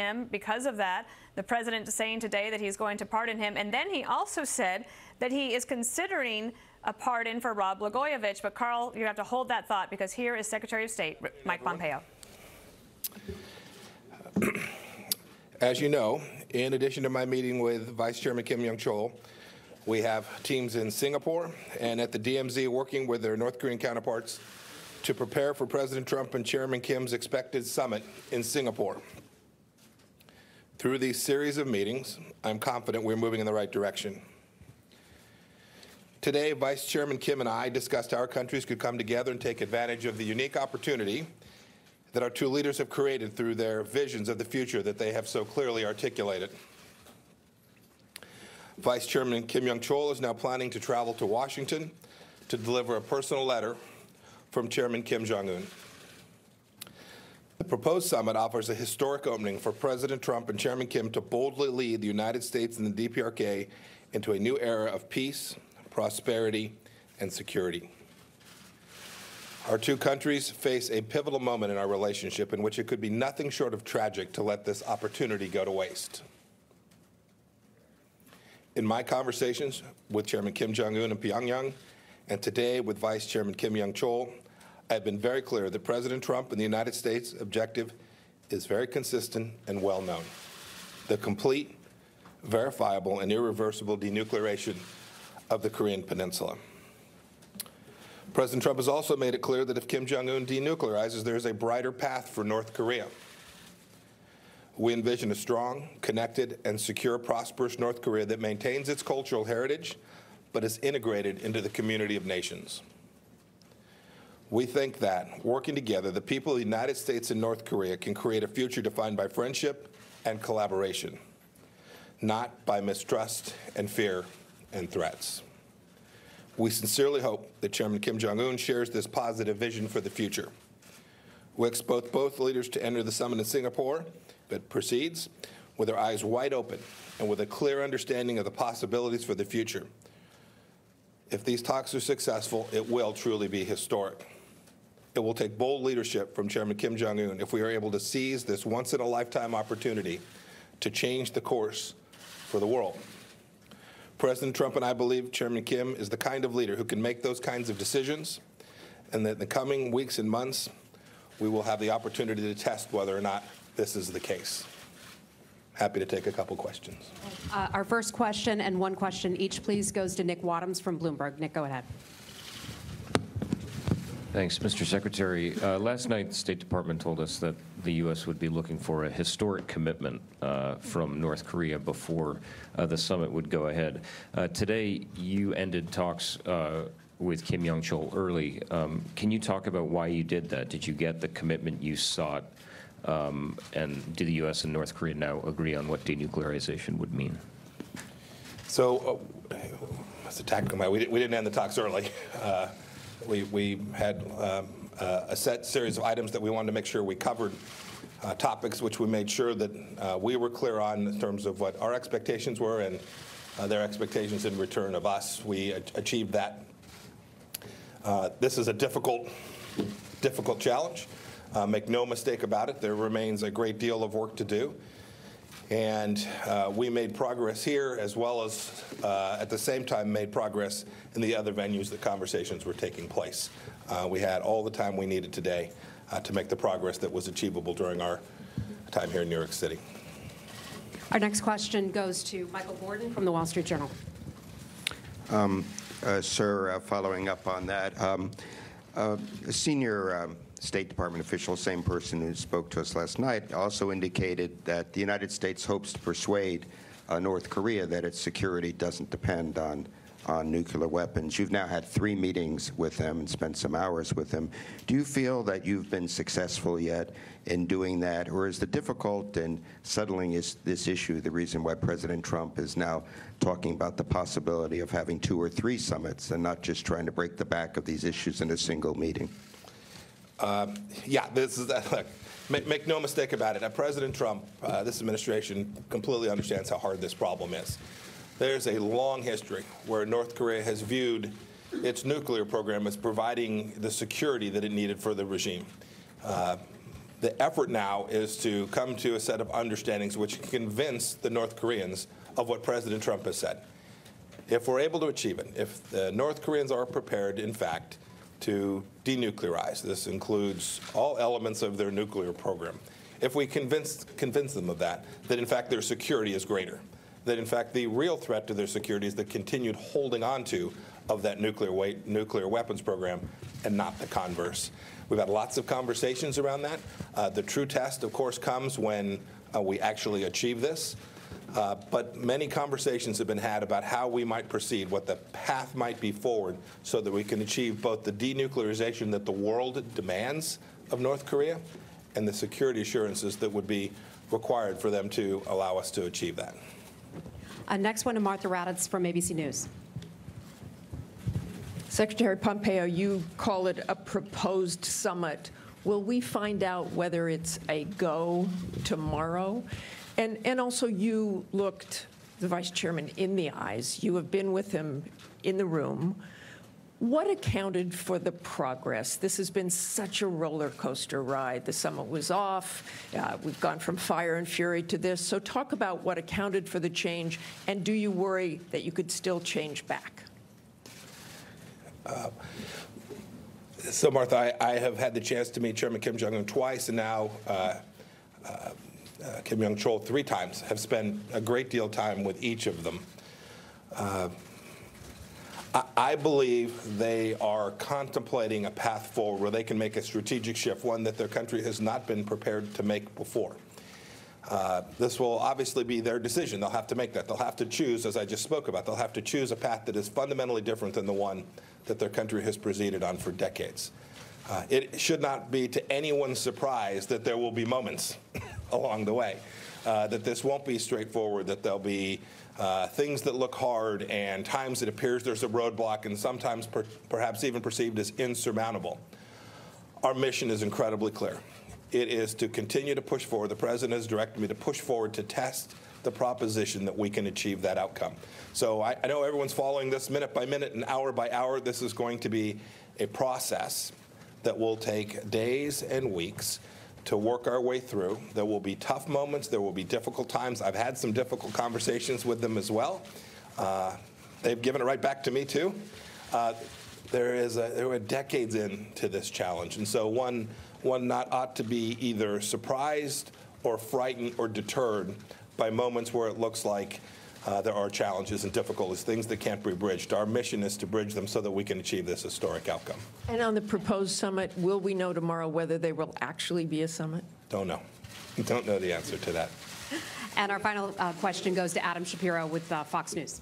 him because of that. The president saying today that he's going to pardon him. And then he also said that he is considering a pardon for Rod Blagojevich. But, Carl, you have to hold that thought, because here is Secretary of State Mike Pompeo. As you know, in addition to my meeting with Vice Chairman Kim Young-chol, we have teams in Singapore and at the DMZ working with their North Korean counterparts to prepare for President Trump and Chairman Kim's expected summit in Singapore. Through these series of meetings, I'm confident we're moving in the right direction. Today, Vice Chairman Kim and I discussed how our countries could come together and take advantage of the unique opportunity that our two leaders have created through their visions of the future that they have so clearly articulated. Vice Chairman Kim Young-chol is now planning to travel to Washington to deliver a personal letter from Chairman Kim Jong-un. The proposed summit offers a historic opening for President Trump and Chairman Kim to boldly lead the United States and the DPRK into a new era of peace, prosperity, and security. Our two countries face a pivotal moment in our relationship in which it could be nothing short of tragic to let this opportunity go to waste. In my conversations with Chairman Kim Jong-un in Pyongyang, and today with Vice Chairman Kim Young-chol, I have been very clear that President Trump and the United States' objective is very consistent and well known: the complete, verifiable, and irreversible denuclearization of the Korean Peninsula. President Trump has also made it clear that if Kim Jong-un denuclearizes, there is a brighter path for North Korea. We envision a strong, connected, and secure, prosperous North Korea that maintains its cultural heritage, but is integrated into the community of nations. We think that, working together, the people of the United States and North Korea can create a future defined by friendship and collaboration, not by mistrust and fear and threats. We sincerely hope that Chairman Kim Jong-un shares this positive vision for the future. We expect both leaders to enter the summit in Singapore, but proceeds with their eyes wide open and with a clear understanding of the possibilities for the future. If these talks are successful, it will truly be historic. It will take bold leadership from Chairman Kim Jong-un if we are able to seize this once-in-a-lifetime opportunity to change the course for the world. President Trump and I believe Chairman Kim is the kind of leader who can make those kinds of decisions, and that in the coming weeks and months, we will have the opportunity to test whether or not this is the case. Happy to take a couple questions. Our first question, and one question each, please, goes to Nick Wadhams from Bloomberg. Nick, go ahead. Thanks, Mr. Secretary. Last night, the State Department told us that the U.S. would be looking for a historic commitment from North Korea before the summit would go ahead. Today, you ended talks with Kim Young-chol early. Can you talk about why you did that? Did you get the commitment you sought? And do the U.S. and North Korea now agree on what denuclearization would mean? So, that's a tactical matter. We didn't end the talks early. We had a set series of items that we wanted to make sure we covered, topics which we made sure that we were clear on in terms of what our expectations were and their expectations in return of us. We achieved that. This is a difficult challenge. Make no mistake about it, there remains a great deal of work to do. And we made progress here, as well as at the same time made progress in the other venues that conversations were taking place. We had all the time we needed today to make the progress that was achievable during our time here in New York City. Our next question goes to Michael Gordon from the Wall Street Journal. Sir, following up on that, a senior State Department official, same person who spoke to us last night, also indicated that the United States hopes to persuade North Korea that its security doesn't depend on nuclear weapons. You've now had 3 meetings with them and spent some hours with them. Do you feel that you've been successful yet in doing that, or is the difficult in settling this issue the reason why President Trump is now talking about the possibility of having 2 or 3 summits and not just trying to break the back of these issues in a single meeting? Yeah, this is look, make no mistake about it. President Trump, this administration completely understands how hard this problem is. There's a long history where North Korea has viewed its nuclear program as providing the security that it needed for the regime. The effort now is to come to a set of understandings which can convince the North Koreans of what President Trump has said. If we're able to achieve it, if the North Koreans are prepared, in fact, to denuclearize, this includes all elements of their nuclear program, if we convince them of that in fact their security is greater, that in fact the real threat to their security is the continued holding on to of that nuclear weapons program and not the converse. We've had lots of conversations around that. The true test, of course, comes when we actually achieve this. But many conversations have been had about how we might proceed, what the path might be forward so that we can achieve both the denuclearization that the world demands of North Korea and the security assurances that would be required for them to allow us to achieve that. Next one to Martha Raddatz from ABC News. Secretary Pompeo, you call it a proposed summit. Will we find out whether it's a go tomorrow? And also, you looked the vice chairman in the eyes. You have been with him in the room. What accounted for the progress? This has been such a roller coaster ride. The summit was off. We've gone from fire and fury to this. So talk about what accounted for the change, and do you worry that you could still change back? So, Martha, I have had the chance to meet Chairman Kim Jong-un twice, and now Kim Jong-chol 3 times, have spent a great deal of time with each of them. I believe they are contemplating a path forward where they can make a strategic shift, one that their country has not been prepared to make before. This will obviously be their decision. They'll have to make that. They'll have to choose, as I just spoke about, they'll have to choose a path that is fundamentally different than the one that their country has proceeded on for decades. It should not be to anyone's surprise that there will be moments along the way, that this won't be straightforward, that there'll be things that look hard and times it appears there's a roadblock and sometimes perhaps even perceived as insurmountable. Our mission is incredibly clear. It is to continue to push forward. The President has directed me to push forward to test the proposition that we can achieve that outcome. So I know everyone's following this minute by minute and hour by hour. This is going to be a process that will take days and weeks to work our way through. There will be tough moments. There will be difficult times. I've had some difficult conversations with them as well. They've given it right back to me, too. There were decades into this challenge, and so one not ought to be either surprised or frightened or deterred by moments where it looks like there are challenges and difficulties, things that can't be bridged. Our mission is to bridge them so that we can achieve this historic outcome. And on the proposed summit, will we know tomorrow whether there will actually be a summit? Don't know. Don't know the answer to that. And our final question goes to Adam Shapiro with Fox News.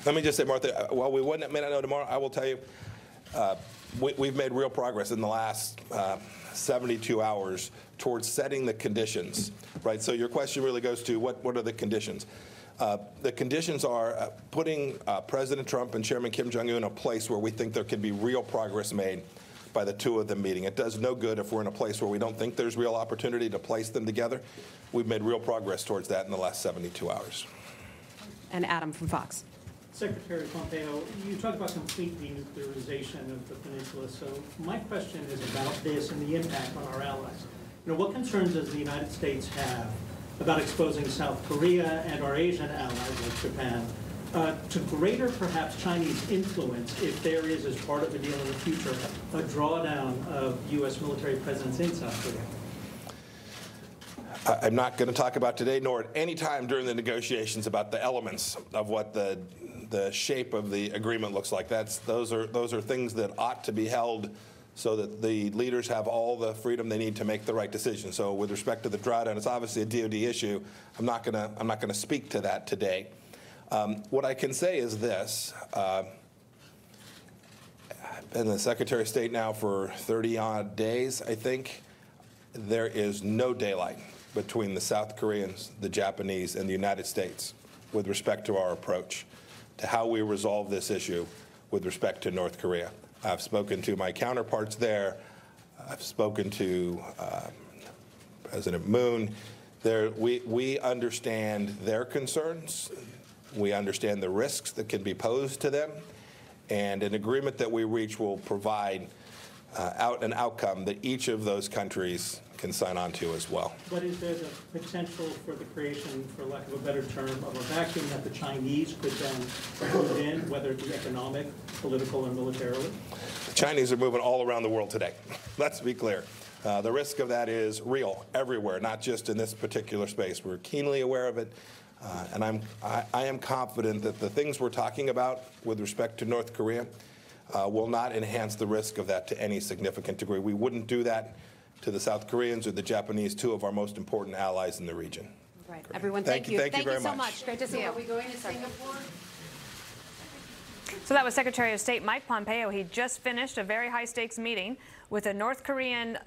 Let me just say, Martha, while we may not know tomorrow, I will tell you, we've made real progress in the last 72 hours towards setting the conditions, right? So your question really goes to what are the conditions? The conditions are putting President Trump and Chairman Kim Jong-un in a place where we think there can be real progress made by the two of them meeting. It does no good if we're in a place where we don't think there's real opportunity to place them together. We've made real progress towards that in the last 72 hours. And Adam from Fox. Secretary Pompeo, you talk about complete denuclearization of the peninsula. So my question is about this and the impact on our allies. What concerns does the United States have about exposing South Korea and our Asian allies like Japan to greater, perhaps, Chinese influence if there is, as part of the deal in the future, a drawdown of U.S. military presence in South Korea? I'm not going to talk about today, nor at any time during the negotiations, about the elements of what the shape of the agreement looks like. Those are things that ought to be held so that the leaders have all the freedom they need to make the right decision. So with respect to the drawdown, it's obviously a DoD issue. I'm not going to speak to that today. What I can say is this. I've been the Secretary of State now for 30-odd days, I think. There is no daylight between the South Koreans, the Japanese, and the United States with respect to our approach to how we resolve this issue with respect to North Korea. I've spoken to my counterparts there. I've spoken to President Moon. We understand their concerns. We understand the risks that can be posed to them. And an agreement that we reach will provide out an outcome that each of those countries can sign on to as well. But is there the potential for the creation, for lack of a better term, of a vacuum that the Chinese could then move in, whether it be economic, political, and militarily? The Chinese are moving all around the world today. Let's be clear. The risk of that is real everywhere, not just in this particular space. We're keenly aware of it, and I am confident that the things we're talking about with respect to North Korea will not enhance the risk of that to any significant degree. We wouldn't do that to the South Koreans or the Japanese, two of our most important allies in the region. Right. Everyone, Thank you. Thank you very so much. much. Great to see you. Are we going to Singapore? So that was Secretary of State Mike Pompeo. He just finished a very high-stakes meeting with a North Korean